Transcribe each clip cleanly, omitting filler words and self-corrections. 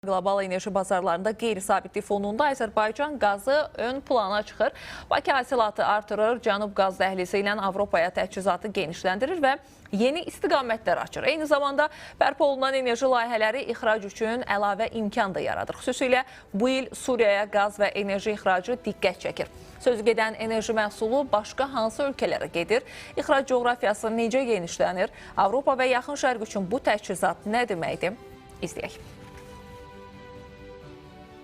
Qlobal enerji bazarlarında qeyri-sabitlik fonunda Azərbaycan qazı ön plana çıxır. Bakı hasilatı artırır, Cənub qaz dəhlizi ilə Avropaya təchizatı genişləndirir və yeni istiqamətlər açır. Eyni zamanda bərpa olunan enerji layihələri ixrac üçün əlavə imkan da yaradır. Xüsusilə bu il Suriyaya qaz və enerji ixracı diqqət çəkir. Sözü gedən enerji məhsulu başqa hansı ölkələrə gedir? İxrac coğrafiyası necə genişlənir? Avropa və Yaxın Şərq üçün bu təchizat nə deməkdir? İzləyək.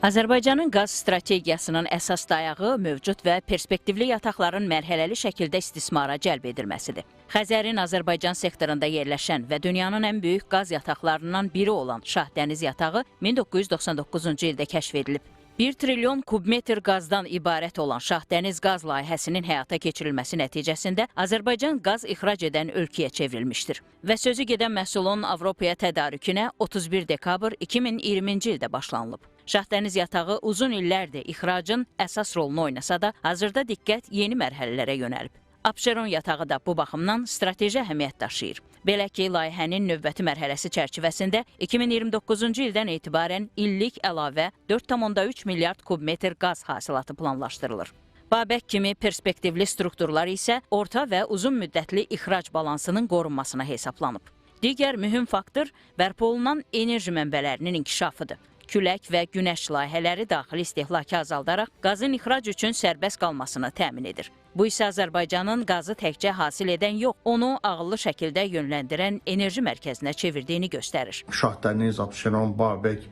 Azərbaycanın qaz strategiyasının əsas dayağı mövcud və perspektivli yataqların mərhələli şəkildə istismara cəlb edilməsidir. Xəzərin Azərbaycan sektorunda yerləşən və dünyanın ən böyük qaz yataqlarından biri olan Şahdəniz yatağı 1999-cu ildə kəşf edilib. 1 trilyon kubmetr qazdan ibarət olan Şahdəniz qaz layihəsinin həyata keçirilməsi nəticəsində Azərbaycan qaz ixrac edən ölkəyə çevrilmişdir. Və sözü gedən məhsulun Avropaya tədarükünə 31 dekabr 2020-ci ildə başlanılıb. Şahdəniz yatağı uzun illərdir ixracın əsas rolunu oynasa da, hazırda diqqət yeni mərhələlərə yönəlib. Abşeron yatağı da bu baxımdan strateji əhəmiyyət daşıyır. Belə ki, layihənin növbəti mərhələsi çərçivəsində 2029-cu ildən etibarən illik əlavə 4,3 milyard kubmetr qaz hasilatı planlaşdırılır. Babək kimi perspektivli strukturlar isə orta və uzun müddətli ixrac balansının qorunmasına hesablanıb. Digər mühüm faktor bərpa olunan enerji mənbələrinin inkişafıdır. Külək və günəş layihələri daxili istehlakı azaldaraq qazın ixrac üçün sərbəst qalmasını təmin edir. Bu isə Azərbaycanın qazı təkcə hasil edən yox, onu ağıllı şəkildə yönləndirən enerji mərkəzinə çevirdiyini göstərir. Şahdəniz, Abşeron, Babək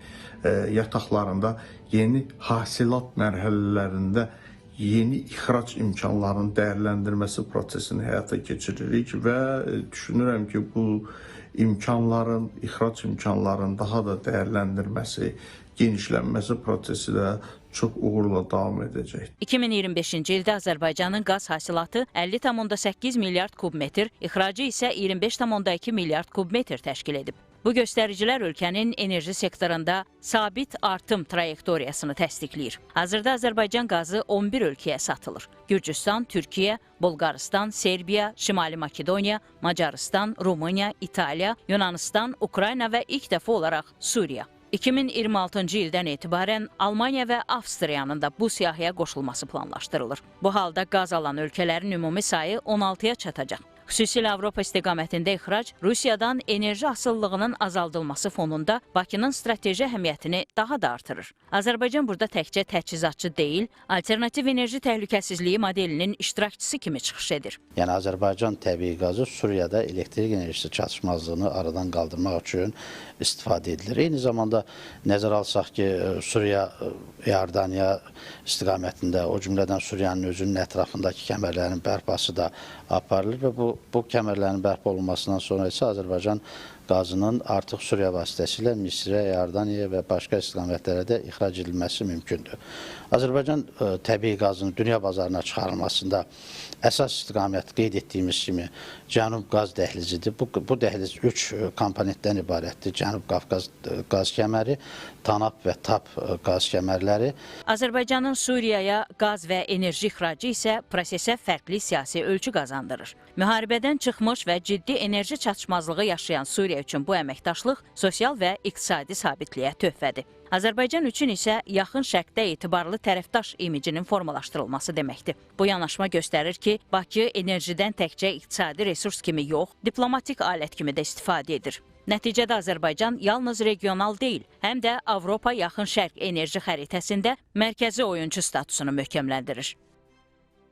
yataqlarında yeni hasilat mərhələlərində yeni ixrac imkanlarının dəyərləndirməsi prosesini həyata keçiririk və düşünürəm ki, bu imkanların, ixrac imkanlarının daha da dəyərləndirməsi, genişlənməsi prosesi də çox uğurla davam edəcək. 2025-ci ildə Azərbaycanın qaz hasilatı 50,8 milyard kubmetr, ixracı isə 25,2 milyard kubmetr təşkil edib. Bu göstəricilər ölkənin enerji sektorunda sabit artım trayektoriyasını təsdiqləyir. Hazırda Azərbaycan qazı 11 ölkəyə satılır. Gürcüstan, Türkiyə, Bolqarıstan, Serbiya, Şimali Makedoniya, Macarıstan, Rumıniya, İtaliya, Yunanistan, Ukrayna və ilk dəfə olaraq Suriya. 2026-cı ildən etibarən Almaniya və Avstriyanın da bu siyahıya qoşulması planlaşdırılır. Bu halda qaz alan ölkələrin ümumi sayı 16-ya çatacaq. Xüsusilə Avropa istiqamətində ixrac Rusiyadan enerji asıllığının azaldılması fonunda Bakının strateji əhəmiyyətini daha da artırır. Azərbaycan burada təkcə təchizatçı deyil, alternativ enerji təhlükəsizliyi modelinin iştirakçısı kimi çıxış edir. Yəni Azərbaycan təbii qazı Suriyada elektrik enerjisi çatışmazlığını aradan qaldırmaq üçün istifadə edilir. Eyni zamanda nəzərə alsaq ki, Suriya, Iordaniya istiqamətində, o cümlədən Suriyanın özünün ətrafındakı kəmərlərin bərpası da aparılır və bu kəmərlərin bərpa olunmasından sonra isə Azərbaycan qazının artıq Suriya vasitəsilə Misrə, Iordaniya və başqa istiqamətlərə də ixrac edilməsi mümkündür. Azərbaycan təbii qazının dünya bazarına çıxarılmasında əsas istiqamət qeyd etdiyimiz kimi Cənub qaz dəhlizidir. Bu dəhliz 3 komponentdən ibarətdir. Cənub Qafqaz qaz kəməri, TANAP və TAP qaz kəmərləri. Azərbaycanın Suriyaya qaz və enerji ixracı isə prosesə fərqli siyasi ölçü qazandırır. Müharibədən çıxmış və ciddi enerji çatışmazlığı yaşayan Suriya üçün bu əməkdaşlıq sosial və iqtisadi sabitliyə töhfədir. Azərbaycan üçün isə yaxın şərqdə etibarlı tərəfdaş imicinin formalaşdırılması deməkdir. Bu yanaşma göstərir ki, Bakı enerjidən təkcə iqtisadi resurs kimi yox, diplomatik alət kimi də istifadə edir. Nəticədə Azərbaycan yalnız regional deyil, həm də Avropa yaxın şərq enerji xəritəsində mərkəzi oyunçu statusunu möhkəmləndirir.